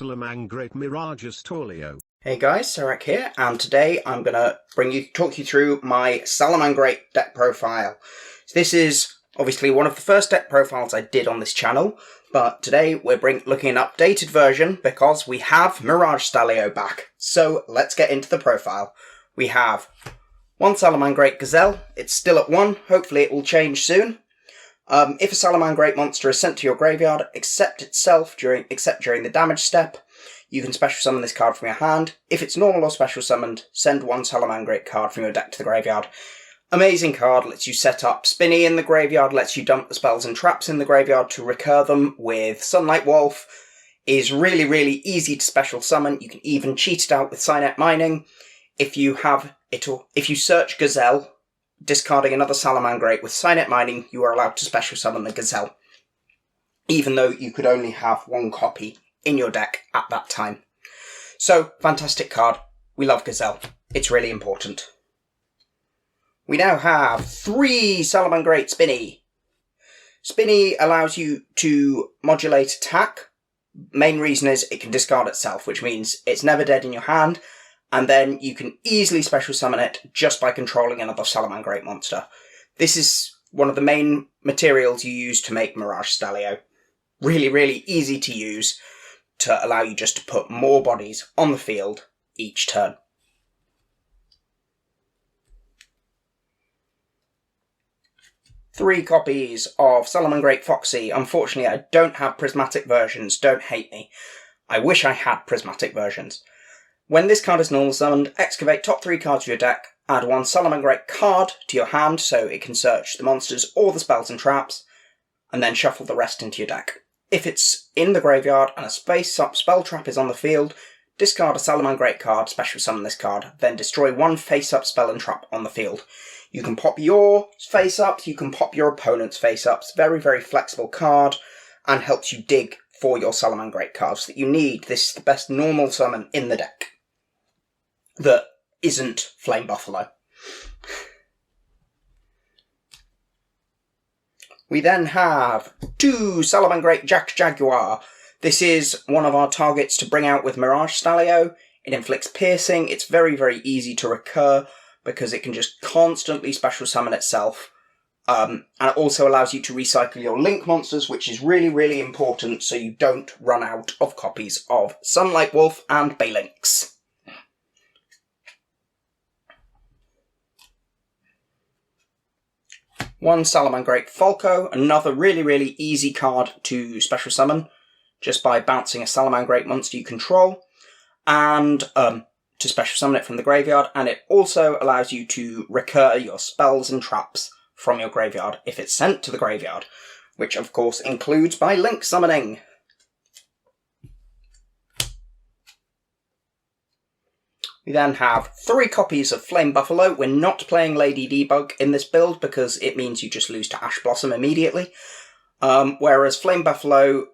Salamangreat Mirage Astolio. Hey guys, Sarek here, and today I'm going to talk you through my Salamangreat deck profile. So this is obviously one of the first deck profiles I did on this channel, but today we're looking at an updated version because we have Mirage Astolio back. So let's get into the profile. We have one Salamangreat Gazelle. It's still at 1, hopefully it will change soon. If a Salamangreat monster is sent to your graveyard, except during the damage step, you can special summon this card from your hand. If it's normal or special summoned, send one Salamangreat card from your deck to the graveyard. Amazing card, lets you set up Spinny in the graveyard, lets you dump the spells and traps in the graveyard to recur them with Sunlight Wolf. Is really, really easy to special summon. You can even cheat it out with Cynet Mining. If you search Gazelle, discarding another Salamangreat with Cynet Mining, you are allowed to special summon the Gazelle, even though you could only have one copy in your deck at that time. So, fantastic card. We love Gazelle. It's really important. We now have 3 Salamangreat Spinny. Spinny allows you to modulate attack. Main reason is it can discard itself, which means it's never dead in your hand, and then you can easily special summon it just by controlling another Salamangreat monster. This is one of the main materials you use to make Mirage Astolio. Really, really easy to use to allow you just to put more bodies on the field each turn. Three copies of Salamangreat Foxy. Unfortunately, I don't have prismatic versions. Don't hate me. I wish I had prismatic versions. When this card is normal summoned, excavate top 3 cards of your deck, add one Salamangreat card to your hand so it can search the monsters or the spells and traps, and then shuffle the rest into your deck. If it's in the graveyard and a face-up spell trap is on the field, discard a Salamangreat card, special summon this card, then destroy one face-up spell and trap on the field. You can pop your face-ups, you can pop your opponent's face-ups. Very, very flexible card, and helps you dig for your Salamangreat cards that you need. This is the best normal summon in the deck that isn't Flame Buffalo. We then have 2 Salamangreat Jaguar. This is one of our targets to bring out with Mirage Astolio. It inflicts piercing. It's very, very easy to recur because it can just constantly special summon itself. And it also allows you to recycle your link monsters, which is really, really important so you don't run out of copies of Sunlight Wolf and Balinks. One Salamangreat Falco, another really, really easy card to special summon, just by bouncing a Salamangreat monster you control, and to special summon it from the graveyard, and it also allows you to recur your spells and traps from your graveyard if it's sent to the graveyard, which of course includes by link summoning. We then have 3 copies of Flame Buffalo. We're not playing Lady Debug in this build because it means you just lose to Ash Blossom immediately. Whereas Flame Buffalo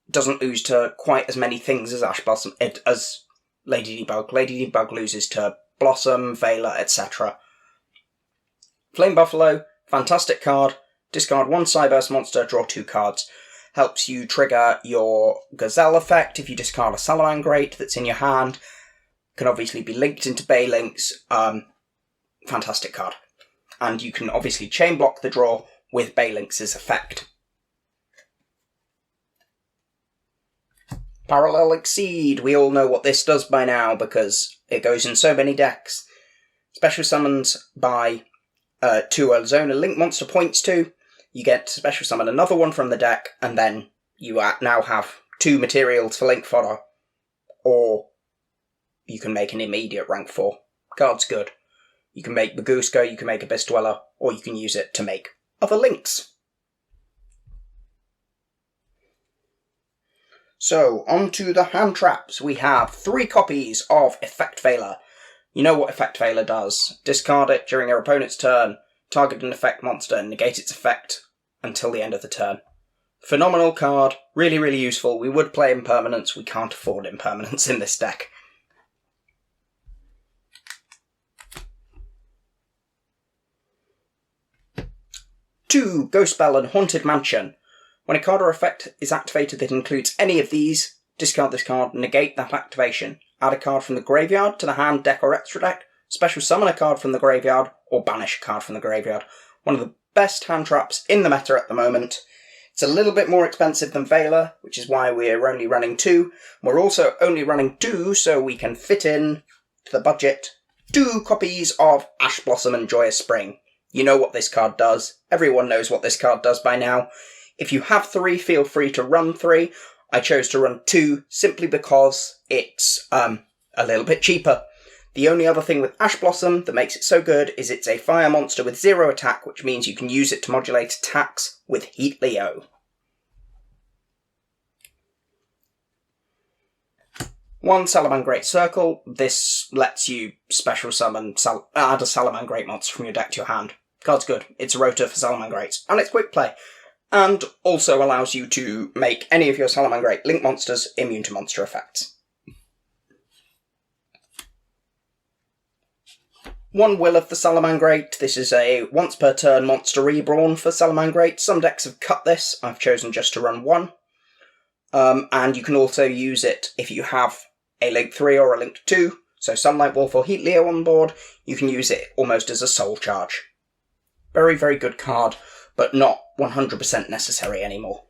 doesn't lose to quite as many things as Ash Blossom, as Lady Debug. Lady Debug loses to Blossom, Veiler, etc. Flame Buffalo, fantastic card. Discard one cyberse monster, draw 2 cards. Helps you trigger your Gazelle effect if you discard a Salamangreat that's in your hand. Can obviously be linked into Balinks. Fantastic card. And you can obviously chain block the draw with Balinks' effect. Parallel Exceed. We all know what this does by now because it goes in so many decks. Special summons to a zone a link monster points to. You get to special summon another one from the deck, and then you now have 2 materials for link fodder, or you can make an immediate rank 4. Card's good. You can make Baguska, you can make Abyss Dweller, or you can use it to make other links. So, on to the hand traps. We have 3 copies of Effect Veiler. You know what Effect Veiler does. Discard it during your opponent's turn, target an effect monster, and negate its effect until the end of the turn. Phenomenal card, really, really useful. We would play Impermanence, we can't afford Impermanence in this deck. Two, Ghost Spell and Haunted Mansion. When a card or effect is activated that includes any of these, discard this card, negate that activation. Add a card from the graveyard to the hand, deck, or extra deck. Special summon a card from the graveyard, or banish a card from the graveyard. One of the best hand traps in the meta at the moment. It's a little bit more expensive than Veiler, which is why we're only running 2. We're also only running 2 so we can fit in to the budget 2 copies of Ash Blossom and Joyous Spring. You know what this card does. Everyone knows what this card does by now. If you have 3, feel free to run 3. I chose to run 2 simply because it's a little bit cheaper. The only other thing with Ash Blossom that makes it so good is it's a fire monster with 0 attack, which means you can use it to modulate attacks with Yugioh. One Salamangreat Circle. This lets you special summon, add a Salamangreat monster from your deck to your hand. Card's good. It's a rotor for Salamangreats, and it's quick play. And also allows you to make any of your Salamangreat link monsters immune to monster effects. One Will of the Salamangreat. This is a once per turn monster reborn for Salamangreat. Some decks have cut this. I've chosen just to run 1. And you can also use it if you have a Link 3 or a Link 2. So Sunlight Wolf or Yugioh on board. You can use it almost as a soul charge. Very, very good card, but not 100% necessary anymore.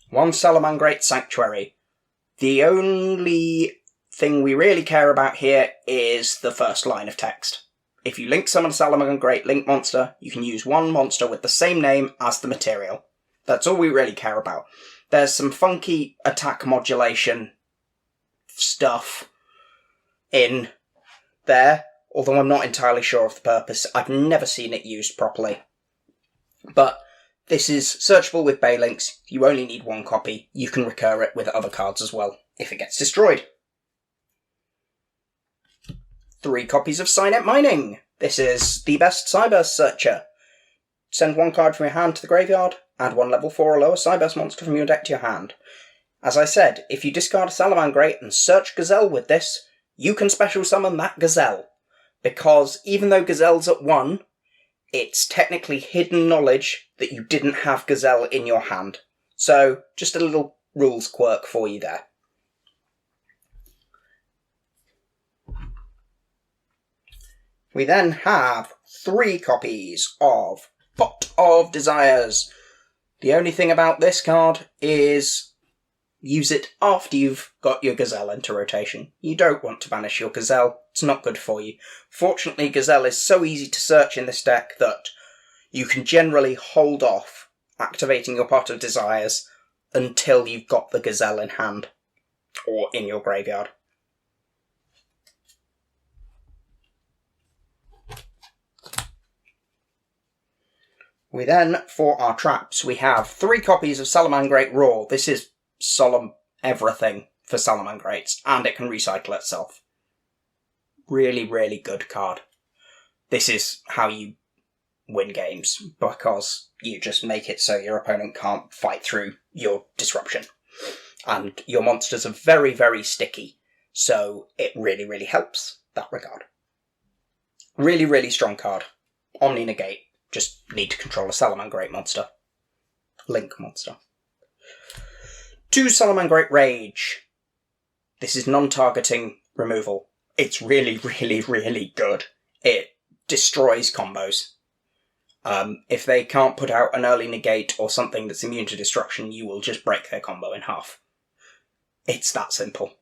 One Salamangreat Sanctuary. The only thing we really care about here is the first line of text. If you link summon a Salamangreat link monster, you can use one monster with the same name as the material. That's all we really care about. There's some funky attack modulation stuff in there, although I'm not entirely sure of the purpose. I've never seen it used properly. But this is searchable with Baylinks. You only need 1 copy. You can recur it with other cards as well, if it gets destroyed. 3 copies of Cynet Mining. This is the best cyberse searcher. Send 1 card from your hand to the graveyard, add 1 level 4 or lower cyberse monster from your deck to your hand. As I said, if you discard a Salamangreat and search Gazelle with this, you can special summon that Gazelle. Because even though Gazelle's at 1, it's technically hidden knowledge that you didn't have Gazelle in your hand. So, just a little rules quirk for you there. We then have 3 copies of Pot of Desires. The only thing about this card is use it after you've got your Gazelle into rotation. You don't want to banish your Gazelle. It's not good for you. Fortunately, Gazelle is so easy to search in this deck that you can generally hold off activating your Pot of Desires until you've got the Gazelle in hand or in your graveyard. We then, for our traps, we have 3 copies of Salamangreat Raw. This is solemn everything for Salamangreats, and it can recycle itself. Really, really good card. This is how you win games, because you just make it so your opponent can't fight through your disruption. And your monsters are very, very sticky, so it really, really helps that regard. Really, really strong card. Omni Negate. Just need to control a Salamangreat monster. Link monster. 2 Salamangreat Rage. This is non-targeting removal. It's really, really, really good. It destroys combos. If they can't put out an early negate or something that's immune to destruction, you will just break their combo in half. It's that simple.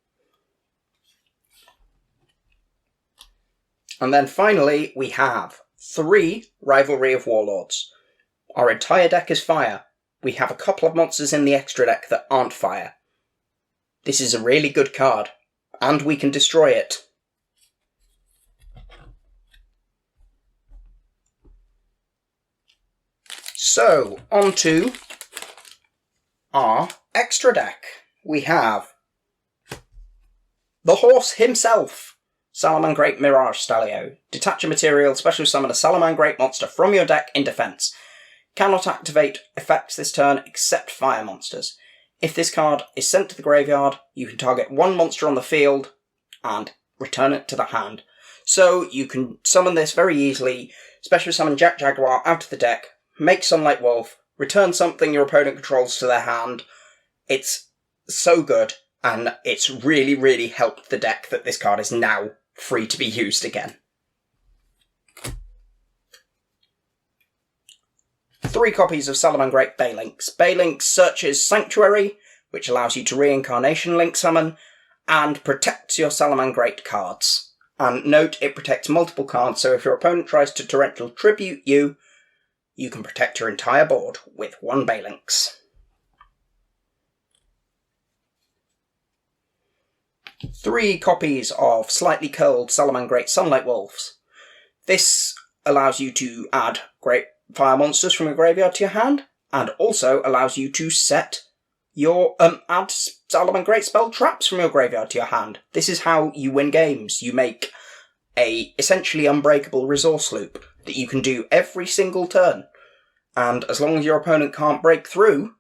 And then finally, we have 3 Rivalry of Warlords. Our entire deck is fire. We have a couple of monsters in the extra deck that aren't fire. This is a really good card, and we can destroy it. So, on to our extra deck. We have the horse himself. Salamangreat Mirage Stalio. Detach a material, special summon a Salamangreat monster from your deck in defense. Cannot activate effects this turn except fire monsters. If this card is sent to the graveyard, you can target 1 monster on the field and return it to the hand. So you can summon this very easily, special summon Jack Jaguar out of the deck, make Sunlight Wolf, return something your opponent controls to their hand. It's so good, and it's really, really helped the deck that this card is now free to be used again. 3 copies of Salamangreat Baylinks. Baylinks searches Sanctuary, which allows you to reincarnation link summon, and protects your Salamangreat cards. And note, it protects multiple cards, so if your opponent tries to torrential tribute you, you can protect your entire board with 1 Baylinks. 3 copies of Slightly Curled Salamangreat Sunlight Wolves. This allows you to add great fire monsters from your graveyard to your hand, and also allows you to set your add Salamangreat spell traps from your graveyard to your hand. This is how you win games. You make a essentially unbreakable resource loop that you can do every single turn, and as long as your opponent can't break through,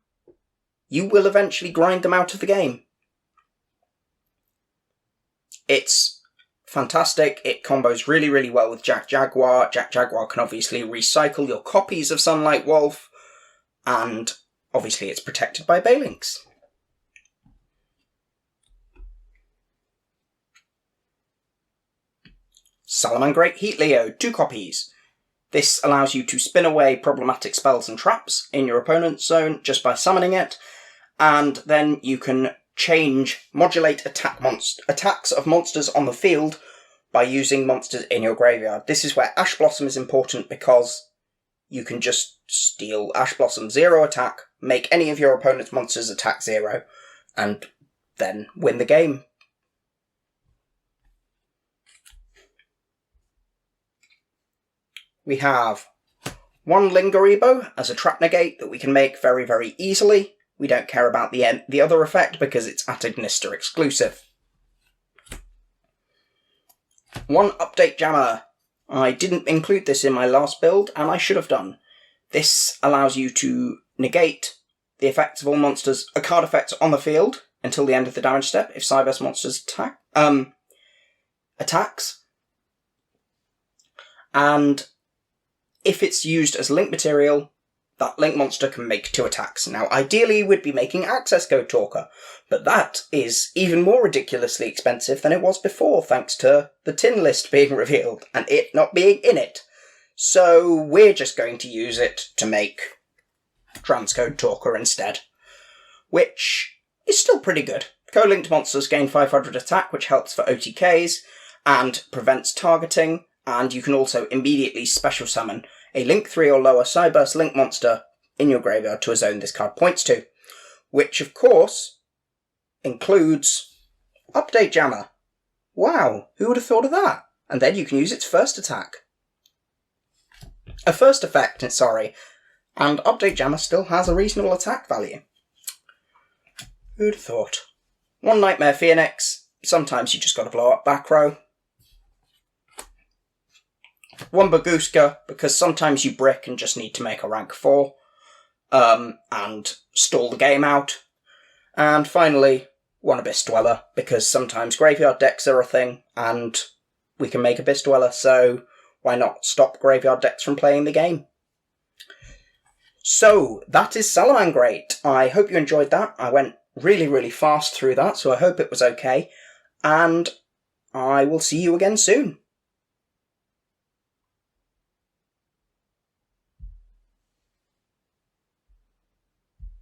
you will eventually grind them out of the game. It's fantastic. It combos really, really well with Jack Jaguar. Jack Jaguar can obviously recycle your copies of Sunlight Wolf, and obviously it's protected by Baylinks. Salamangreat Heat Leo, 2 copies. This allows you to spin away problematic spells and traps in your opponent's zone just by summoning it, and then you can modulate attacks of monsters on the field by using monsters in your graveyard. This is where Ash Blossom is important, because you can just steal Ash Blossom 0 attack, make any of your opponent's monsters attack 0, and then win the game. We have 1 Lingaribo as a trap negate that we can make very, very easily. We don't care about the other effect because it's at Ignister exclusive. 1 Update Jammer. I didn't include this in my last build, and I should have done. This allows you to negate the effects of all monsters, card effects on the field until the end of the damage step if cyberse monsters attacks. And if it's used as link material, that link monster can make 2 attacks. Now, ideally, we'd be making Access Code Talker, but that is even more ridiculously expensive than it was before, thanks to the tin list being revealed and it not being in it. So we're just going to use it to make Transcode Talker instead, which is still pretty good. Co-linked monsters gain 500 attack, which helps for OTKs and prevents targeting, and you can also immediately special summon a Link 3 or lower cyberse link monster in your graveyard to a zone this card points to, which of course includes Update Jammer. Wow, who would have thought of that? And then you can use its first attack. First effect, sorry, and Update Jammer still has a reasonable attack value. Who'd have thought? 1 Nightmare Phoenix, sometimes you just gotta blow up back row. 1 Baguska, because sometimes you brick and just need to make a rank 4, and stall the game out. And finally, 1 Abyss Dweller, because sometimes graveyard decks are a thing, and we can make Abyss Dweller, so why not stop graveyard decks from playing the game? So, that is Salamangreat. I hope you enjoyed that. I went really, really fast through that, so I hope it was okay, and I will see you again soon.